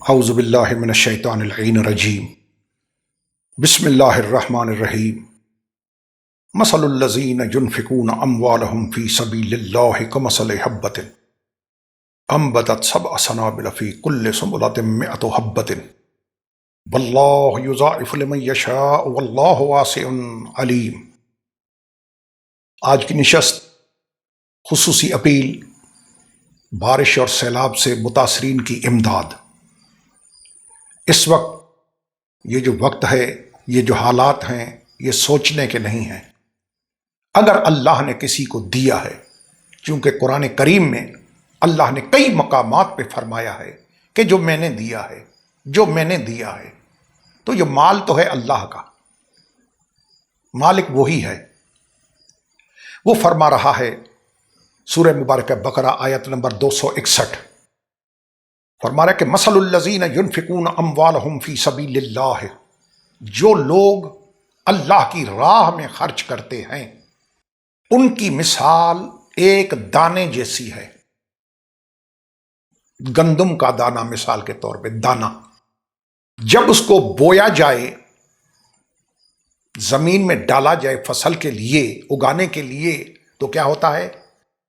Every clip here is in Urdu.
اعوذ باللہ من الشیطان اللعین الرجیم بسم اللہ الرحمن الرحیم مثل الذین ينفقون اموالهم فی سبیل اللہ کمثل حبۃ انبتت سبع سنابل فی کل سنبلۃ مئۃ حبۃ واللہ یضاعف لمن یشاء واللہ واسع علیم۔ آج کی نشست خصوصی اپیل، بارش اور سیلاب سے متاثرین کی امداد۔ اس وقت یہ جو وقت ہے، یہ جو حالات ہیں، یہ سوچنے کے نہیں ہیں۔ اگر اللہ نے کسی کو دیا ہے، چونکہ قرآن کریم میں اللہ نے کئی مقامات پہ فرمایا ہے کہ جو میں نے دیا ہے، جو میں نے دیا ہے، تو یہ مال تو ہے اللہ کا، مالک وہی ہے۔ وہ فرما رہا ہے سورہ مبارکہ بقرہ آیت نمبر 261، فرما رہا ہے کہ مثل الذین ينفقون اموالهم فی سبیل اللہ، جو لوگ اللہ کی راہ میں خرچ کرتے ہیں ان کی مثال ایک دانے جیسی ہے۔ گندم کا دانہ مثال کے طور پہ، دانہ جب اس کو بویا جائے، زمین میں ڈالا جائے فصل کے لیے، اگانے کے لیے، تو کیا ہوتا ہے؟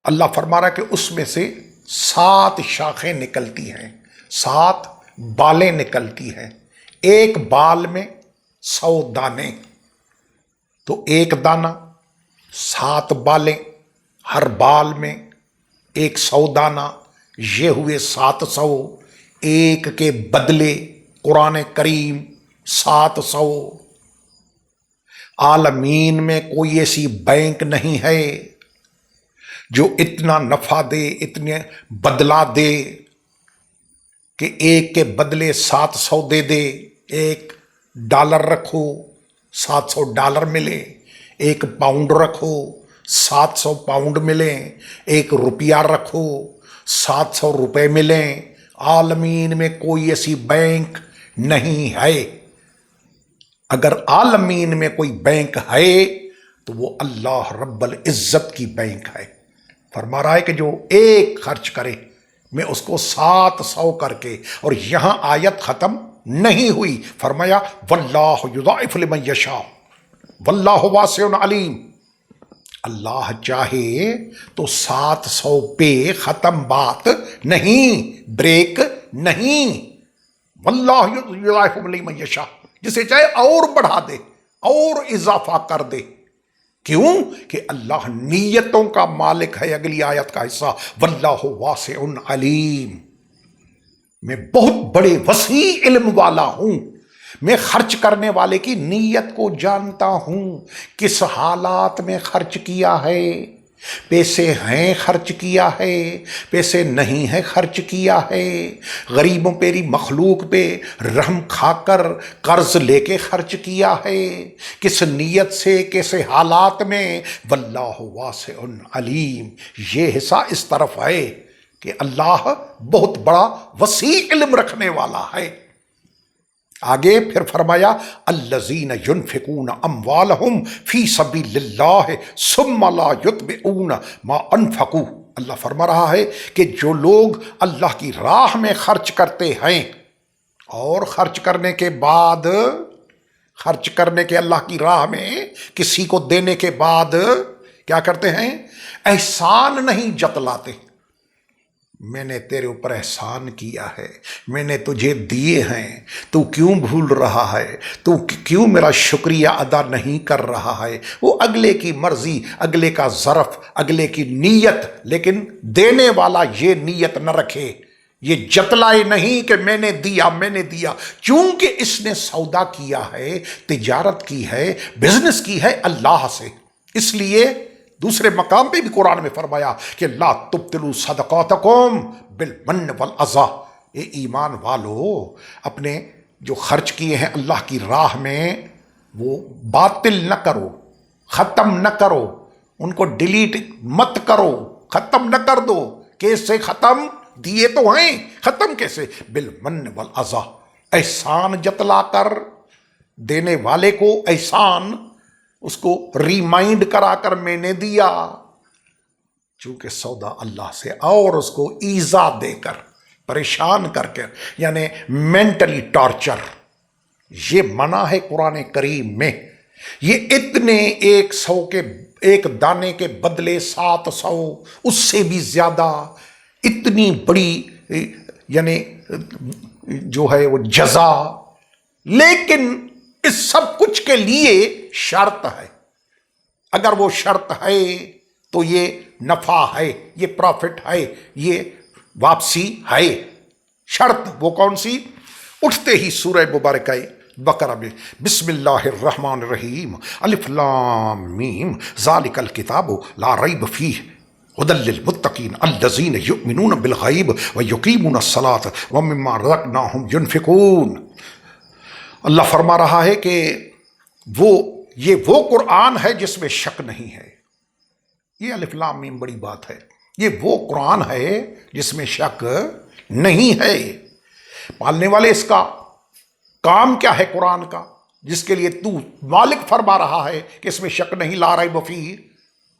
اللہ فرما رہا ہے کہ اس میں سے 7 شاخیں نکلتی ہیں، 7 بالیں نکلتی ہیں، ایک بال میں 100 دانے، تو ایک دانہ 7 بالیں، ہر بال میں 100 دانہ، یہ ہوئے 700۔ ایک کے بدلے قرآن کریم 700۔ عالمین میں کوئی ایسی بینک نہیں ہے جو اتنا نفع دے، اتنے بدلہ دے کہ ایک کے بدلے 700 دے دے۔ ایک ڈالر رکھو، 700 ڈالر ملے، ایک پاؤنڈ رکھو، 700 پاؤنڈ ملیں، ایک روپیہ رکھو، 700 روپے ملیں۔ عالمین میں کوئی ایسی بینک نہیں ہے۔ اگر عالمین میں کوئی بینک ہے تو وہ اللہ رب العزت کی بینک ہے۔ فرما رہا ہے کہ جو ایک خرچ کرے میں اس کو 700 کر کے، اور یہاں آیت ختم نہیں ہوئی، فرمایا واللہ یضاعف لمن یشاء واللہ واسع علیم۔ اللہ چاہے تو 700 پہ ختم بات نہیں، بریک نہیں۔ واللہ یضاعف لمن یشاء، جسے چاہے اور بڑھا دے، اور اضافہ کر دے۔ کیوں؟ کہ اللہ نیتوں کا مالک ہے۔ اگلی آیت کا حصہ واللہ واسع علیم، میں بہت بڑے وسیع علم والا ہوں، میں خرچ کرنے والے کی نیت کو جانتا ہوں، کس حالات میں خرچ کیا ہے، پیسے ہیں خرچ کیا ہے، پیسے نہیں ہیں خرچ کیا ہے، غریبوں پیری مخلوق پہ رحم کھا کر قرض لے کے خرچ کیا ہے، کس نیت سے، کیسے حالات میں۔ واللہ واسع علیم، یہ حصہ اس طرف ہے کہ اللہ بہت بڑا وسیع علم رکھنے والا ہے۔ آگے پھر فرمایا الذین ينفقون اموالهم فی سبیل اللہ ثم لا یتبعون ما انفقوا۔ اللہ فرما رہا ہے کہ جو لوگ اللہ کی راہ میں خرچ کرتے ہیں، اور خرچ کرنے کے بعد، خرچ کرنے کے اللہ کی راہ میں کسی کو دینے کے بعد کیا کرتے ہیں؟ احسان نہیں جتلاتے۔ میں نے تیرے اوپر احسان کیا ہے، میں نے تجھے دیے ہیں، تو کیوں بھول رہا ہے، تو کیوں میرا شکریہ ادا نہیں کر رہا ہے۔ وہ اگلے کی مرضی، اگلے کا ظرف، اگلے کی نیت، لیکن دینے والا یہ نیت نہ رکھے، یہ جتلائے نہیں کہ میں نے دیا، میں نے دیا، چونکہ اس نے سودا کیا ہے، تجارت کی ہے، بزنس کی ہے اللہ سے۔ اس لیے دوسرے مقام پہ بھی قرآن میں فرمایا کہ لا تبطلوا صدقاتکم بالمن والاذی۔ اے ایمان والو، اپنے جو خرچ کیے ہیں اللہ کی راہ میں وہ باطل نہ کرو، ختم نہ کرو، ان کو ڈیلیٹ مت کرو، ختم نہ کر دو۔ کیسے ختم؟ دیے تو ہیں، ختم کیسے؟ بالمن والاذی، احسان جتلا کر، دینے والے کو احسان، اس کو ریمائنڈ کرا کر میں نے دیا، چونکہ سودا اللہ سے، اور اس کو ایزا دے کر، پریشان کر کے، یعنی مینٹلی ٹارچر، یہ منع ہے قرآن کریم میں۔ یہ اتنے 100 کے ایک دانے کے بدلے 700، اس سے بھی زیادہ، اتنی بڑی یعنی جو ہے وہ جزا، لیکن اس سب کچھ کے لیے شرط ہے۔ اگر وہ شرط ہے تو یہ نفع ہے، یہ پروفٹ ہے، یہ واپسی ہے۔ شرط وہ کون سی؟ اٹھتے ہی سورہ مبارکہ بقرہ میں بسم اللہ الرحمن الرحیم، الف لام میم، ذالک الکتاب لا ریب فیہ ھدی للمتقین الذین یؤمنون بالغیب ویقیمون الصلاۃ ومما رزقناہم ینفقون۔ اللہ فرما رہا ہے کہ یہ وہ قرآن ہے جس میں شک نہیں ہے۔ یہ الف لام میم بڑی بات ہے۔ یہ وہ قرآن ہے جس میں شک نہیں ہے۔ پالنے والے اس کا کام کیا ہے قرآن کا، جس کے لیے تو مالک فرما رہا ہے کہ اس میں شک نہیں، لا ریب فیہ؟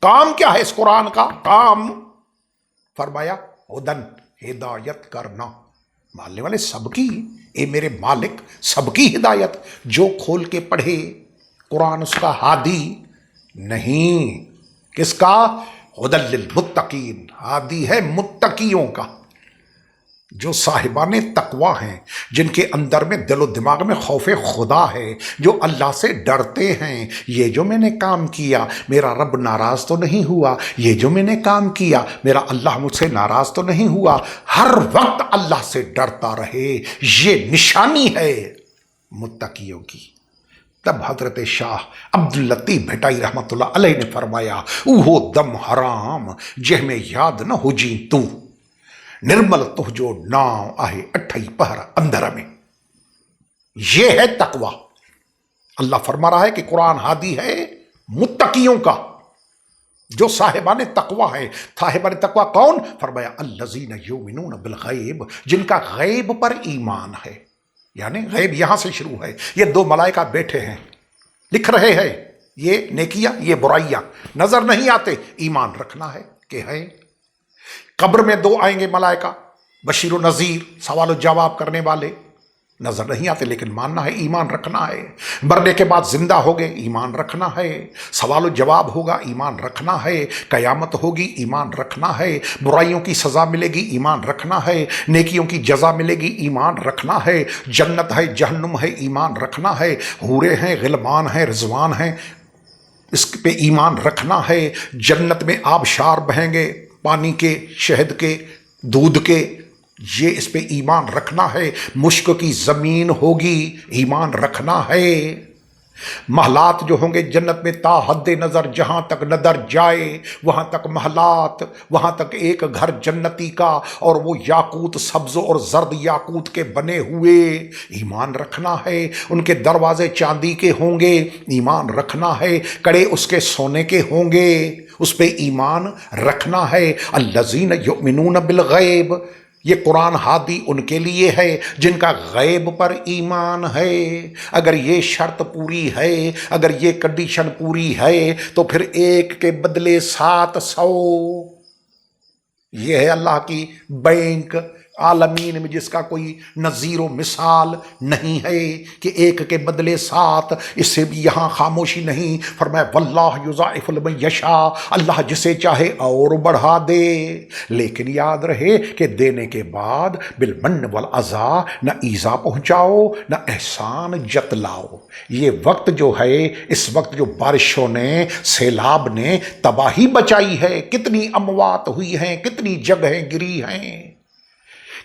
کام کیا ہے اس قرآن کا؟ کام فرمایا ہدن، ہدایت کرنا۔ ماننے والے سب کی، اے میرے مالک، سب کی ہدایت۔ جو کھول کے پڑھے قرآن اس کا ہادی نہیں۔ کس کا؟ ھدی للمتقین، ہادی ہے متقیوں کا، جو صاحبان تقوی ہیں، جن کے اندر میں دل و دماغ میں خوف خدا ہے، جو اللہ سے ڈرتے ہیں۔ یہ جو میں نے کام کیا میرا رب ناراض تو نہیں ہوا، یہ جو میں نے کام کیا میرا اللہ مجھ سے ناراض تو نہیں ہوا، ہر وقت اللہ سے ڈرتا رہے، یہ نشانی ہے متقیوں کی۔ تب حضرت شاہ عبداللطیف بھٹائی رحمۃ اللہ علیہ نے فرمایا، اوہو دم حرام جہ میں یاد نہ ہو جی تو، نرمل تو جو ناؤ آہے اٹھائی پہر اندر میں۔ یہ ہے تقوی۔ اللہ فرما رہا ہے کہ قرآن ہادی ہے متقیوں کا، جو صاحبان تقوی ہے۔ صاحبان تقوی کون؟ فرمایا الذین یؤمنون بالغیب، جن کا غیب پر ایمان ہے۔ یعنی غیب یہاں سے شروع ہے۔ یہ دو ملائکہ بیٹھے ہیں، لکھ رہے ہیں یہ نیکیاں یہ برائیاں، نظر نہیں آتے، ایمان رکھنا ہے کہ ہے۔ قبر میں دو آئیں گے ملائکہ، بشیر و نذیر، سوال و جواب کرنے والے، نظر نہیں آتے لیکن ماننا ہے، ایمان رکھنا ہے۔ مرنے کے بعد زندہ ہوگے، ایمان رکھنا ہے۔ سوال و جواب ہوگا، ایمان رکھنا ہے۔ قیامت ہوگی، ایمان رکھنا ہے۔ برائیوں کی سزا ملے گی، ایمان رکھنا ہے۔ نیکیوں کی جزا ملے گی، ایمان رکھنا ہے۔ جنت ہے، جہنم ہے، ایمان رکھنا ہے۔ حوریں ہیں، غلمان ہیں، رضوان ہیں، اس پہ ایمان رکھنا ہے۔ جنت میں آبشار بہیں گے، پانی کے، شہد کے، دودھ کے، یہ اس پہ ایمان رکھنا ہے۔ مشک کی زمین ہوگی، ایمان رکھنا ہے۔ محلات جو ہوں گے جنت میں تا حد نظر، جہاں تک نظر جائے وہاں تک محلات، وہاں تک ایک گھر جنتی کا، اور وہ یاقوت، سبز اور زرد یاقوت کے بنے ہوئے، ایمان رکھنا ہے۔ ان کے دروازے چاندی کے ہوں گے، ایمان رکھنا ہے۔ کڑے اس کے سونے کے ہوں گے، اس پہ ایمان رکھنا ہے۔ الذین یؤمنون بالغیب، یہ قرآن ہادی ان کے لیے ہے جن کا غیب پر ایمان ہے۔ اگر یہ شرط پوری ہے، اگر یہ کنڈیشن پوری ہے، تو پھر 1 کے بدلے 700۔ یہ ہے اللہ کی بینک عالمین میں، جس کا کوئی نظیر و مثال نہیں ہے کہ 1 کے بدلے 7۔ اس سے بھی یہاں خاموشی نہیں، فرمایا واللہ یضاعف لمن یشاء، اللہ جسے چاہے اور بڑھا دے۔ لیکن یاد رہے کہ دینے کے بعد بالمن والعذا، نہ ایذا پہنچاؤ نہ احسان جتلاؤ۔ یہ وقت جو ہے، اس وقت جو بارشوں نے، سیلاب نے تباہی بچائی ہے، کتنی اموات ہوئی ہیں، کتنی جگہیں گری ہیں،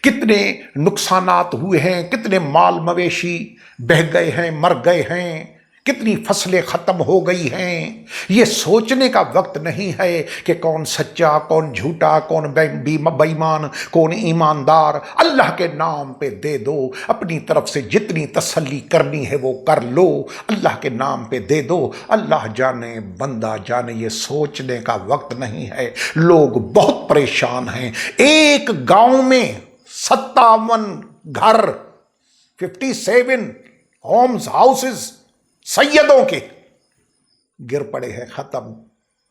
کتنے نقصانات ہوئے ہیں، کتنے مال مویشی بہہ گئے ہیں، مر گئے ہیں، کتنی فصلیں ختم ہو گئی ہیں۔ یہ سوچنے کا وقت نہیں ہے کہ کون سچا، کون جھوٹا، کون بےایمان، کون ایماندار۔ اللہ کے نام پہ دے دو، اپنی طرف سے جتنی تسلی کرنی ہے وہ کر لو، اللہ کے نام پہ دے دو۔ اللہ جانے بندہ جانے، یہ سوچنے کا وقت نہیں ہے۔ لوگ بہت پریشان ہیں۔ ایک گاؤں میں 57 گھر، 57 ہومز، ہاؤسز سیدوں کے گر پڑے ہیں،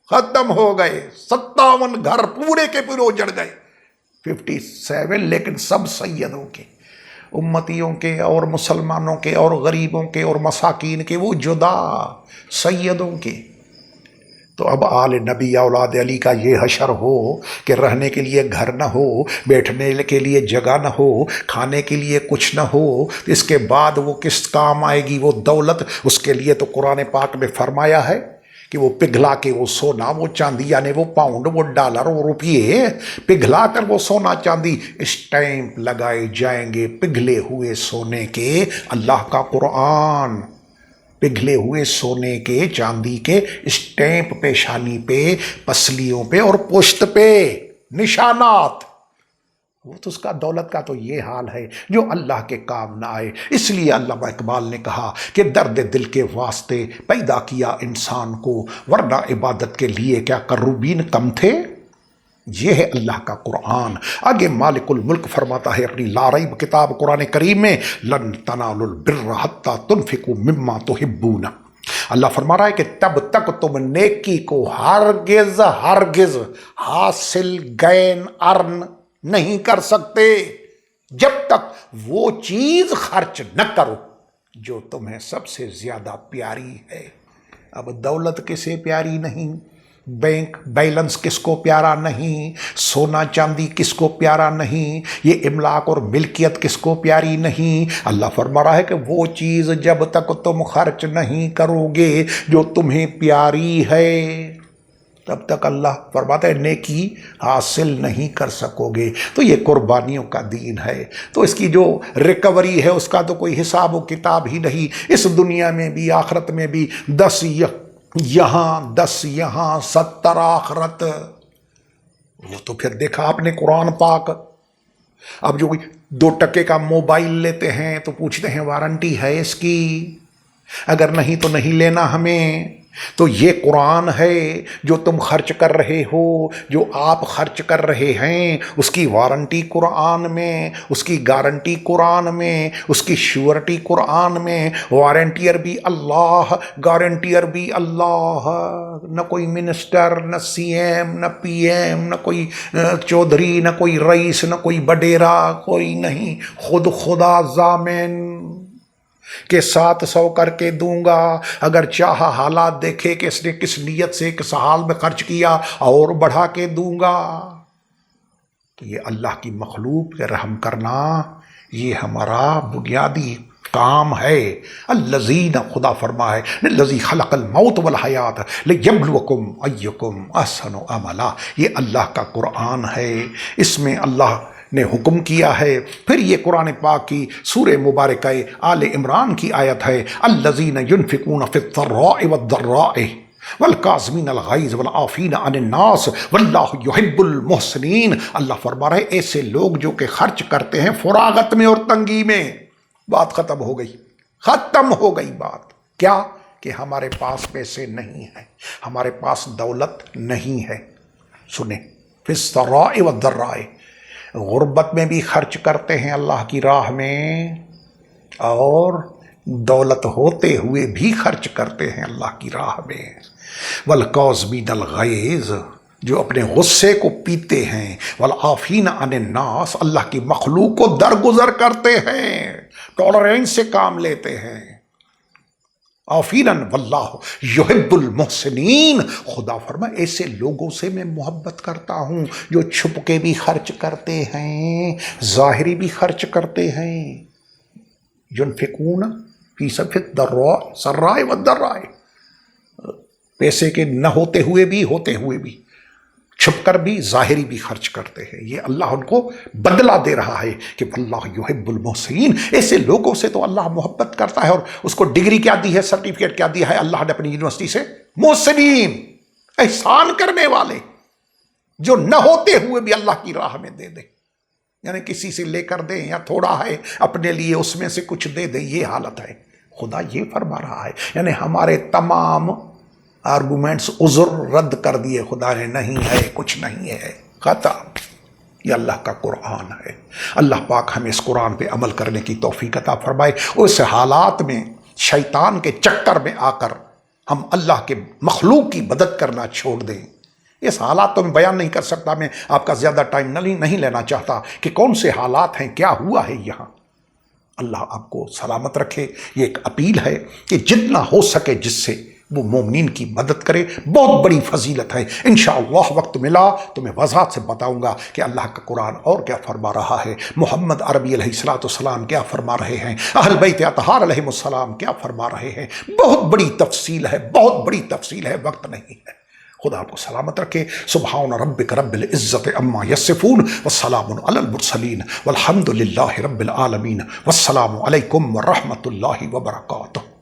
ختم ہو گئے۔ 57 گھر پورے کے پورے اجڑ گئے۔ 57 لیکن سب سیدوں کے، امتیوں کے اور مسلمانوں کے اور غریبوں کے اور مساکین کے، وہ جدا سیدوں کے۔ تو اب آل نبی اولاد علی کا یہ حشر ہو کہ رہنے کے لیے گھر نہ ہو، بیٹھنے کے لیے جگہ نہ ہو، کھانے کے لیے کچھ نہ ہو، اس کے بعد وہ کس کام آئے گی وہ دولت؟ اس کے لیے تو قرآن پاک میں فرمایا ہے کہ وہ پگھلا کے وہ سونا، وہ چاندی، یعنی وہ پاؤنڈ، وہ ڈالر، وہ روپیے پگھلا کر وہ سونا چاندی اسٹیمپ لگائے جائیں گے پگھلے ہوئے سونے کے۔ اللہ کا قرآن پگھلے ہوئے سونے کے، چاندی کے اسٹیمپ پیشانی پہ، پسلیوں پہ اور پشت پہ نشانات۔ وہ تو اس کا دولت کا تو یہ حال ہے جو اللہ کے کام نہ آئے۔ اس لیے علامہ اقبال نے کہا کہ درد دل کے واسطے پیدا کیا انسان کو، ورنہ عبادت کے لیے کیا کروبین کم تھے؟ یہ ہے اللہ کا قرآن۔ آگے مالک الملک فرماتا ہے اپنی لا ریب کتاب قرآن کریم میں، لن تنالوا البر حتی تنفقوا مما تحبون۔ اللہ فرما رہا ہے کہ تب تک تم نیکی کو ہرگز حاصل گین ارن نہیں کر سکتے جب تک وہ چیز خرچ نہ کرو جو تمہیں سب سے زیادہ پیاری ہے۔ اب دولت کسے پیاری نہیں؟ بینک بیلنس کس کو پیارا نہیں؟ سونا چاندی کس کو پیارا نہیں؟ یہ املاک اور ملکیت کس کو پیاری نہیں؟ اللہ فرما رہا ہے کہ وہ چیز جب تک تم خرچ نہیں کرو گے جو تمہیں پیاری ہے، تب تک اللہ فرماتا ہے نیکی حاصل نہیں کر سکو گے۔ تو یہ قربانیوں کا دین ہے، تو اس کی جو ریکوری ہے اس کا تو کوئی حساب و کتاب ہی نہیں۔ اس دنیا میں بھی آخرت میں بھی 10 یہاں 10 یہاں 70 آخرت۔ وہ تو پھر دیکھا آپ نے قرآن پاک۔ اب جو 2 ٹکے کا موبائل لیتے ہیں تو پوچھتے ہیں وارنٹی ہے اس کی؟ اگر نہیں تو نہیں لینا ہمیں۔ تو یہ قرآن ہے جو تم خرچ کر رہے ہو، جو آپ خرچ کر رہے ہیں، اس کی وارنٹی قرآن میں، اس کی گارنٹی قرآن میں، اس کی شیورٹی قرآن میں۔ وارنٹیئر بھی اللہ، گارنٹیئر بھی اللہ، نہ کوئی منسٹر، نہ سی ایم، نہ پی ایم، نہ کوئی چودھری، نہ کوئی رئیس، نہ کوئی بڈیرا، کوئی نہیں، خود خدا ضامن کہ 700 کر کے دوں گا، اگر چاہا حالات دیکھے کہ اس نے کس نیت سے کس حال میں خرچ کیا اور بڑھا کے دوں گا۔ تو یہ اللہ کی مخلوق پہ رحم کرنا یہ ہمارا بنیادی کام ہے۔ الذین، خدا فرما ہے الذی خلق الموت والحیات لیبلوکم ایکم احسن عملا۔ یہ اللہ کا قرآن ہے، اس میں اللہ نے حکم کیا ہے۔ پھر یہ قرآن پاک کی سورہ مبارکہ آل عمران کی آیت ہے، الذین ینفقون فی الضراء والضراء والکاظمین الغیظ والعافین عن الناس واللہ یحب المحسنین۔ اللہ فرما رہے ایسے لوگ جو کہ خرچ کرتے ہیں فراغت میں اور تنگی میں۔ بات ختم ہو گئی، ختم ہو گئی بات۔ کیا کہ ہمارے پاس پیسے نہیں ہیں، ہمارے پاس دولت نہیں ہے۔ سنیں، فی الضراء والضراء، غربت میں بھی خرچ کرتے ہیں اللہ کی راہ میں، اور دولت ہوتے ہوئے بھی خرچ کرتے ہیں اللہ کی راہ میں۔ والکاظمین الغیظ، جو اپنے غصے کو پیتے ہیں، والعافین عن الناس، اللہ کی مخلوق کو درگزر کرتے ہیں، ٹالرینس سے کام لیتے ہیں۔ عافینا واللہ یحب المحسنین، خدا فرمائے ایسے لوگوں سے میں محبت کرتا ہوں جو چھپ کے بھی خرچ کرتے ہیں، ظاہری بھی خرچ کرتے ہیں۔ ینفقون فی سبیل السراء والضراء، پیسے کے نہ ہوتے ہوئے بھی، ہوتے ہوئے بھی، چھپ کر بھی، ظاہری بھی خرچ کرتے ہیں۔ یہ اللہ ان کو بدلہ دے رہا ہے کہ اللہ یحب المحسنین۔ ایسے لوگوں سے تو اللہ محبت کرتا ہے، اور اس کو ڈگری کیا دی ہے، سرٹیفکیٹ کیا دیا ہے اللہ نے اپنی یونیورسٹی سے؟ محسنین، احسان کرنے والے، جو نہ ہوتے ہوئے بھی اللہ کی راہ میں دے دیں، یعنی کسی سے لے کر دیں، یا تھوڑا ہے اپنے لیے اس میں سے کچھ دے دیں، یہ حالت ہے۔ خدا یہ فرما رہا ہے، یعنی ہمارے تمام آرگومنٹس عذر رد کر دیے خدا نے، نہیں ہے، کچھ نہیں ہے، ختم۔ یہ اللہ کا قرآن ہے۔ اللہ پاک ہمیں اس قرآن پہ عمل کرنے کی توفیق عطا فرمائے۔ اس حالات میں شیطان کے چکر میں آ کر ہم اللہ کے مخلوق کی مدد کرنا چھوڑ دیں، اس حالات تو میں بیان نہیں کر سکتا، میں آپ کا زیادہ ٹائم نہیں لینا چاہتا کہ کون سے حالات ہیں، کیا ہوا ہے یہاں۔ اللہ آپ کو سلامت رکھے۔ یہ ایک اپیل ہے کہ جتنا ہو سکے جس سے وہ مومنین کی مدد کرے، بہت بڑی فضیلت ہے۔ انشاءاللہ وقت ملا تو میں وضاحت سے بتاؤں گا کہ اللہ کا قرآن اور کیا فرما رہا ہے، محمد عربی علیہ السلام کیا فرما رہے ہیں، اہل بیت اطہار علیہ السلام کیا فرما رہے ہیں۔ بہت بڑی تفصیل ہے، بہت بڑی تفصیل ہے، وقت نہیں ہے۔ خدا آپ کو سلامت رکھے۔ سبحان ربک رب العزت عما یصفون والسلام علی المرسلین والحمد للہ رب العالمین، والسلام علیکم ورحمۃ اللہ وبرکاتہ۔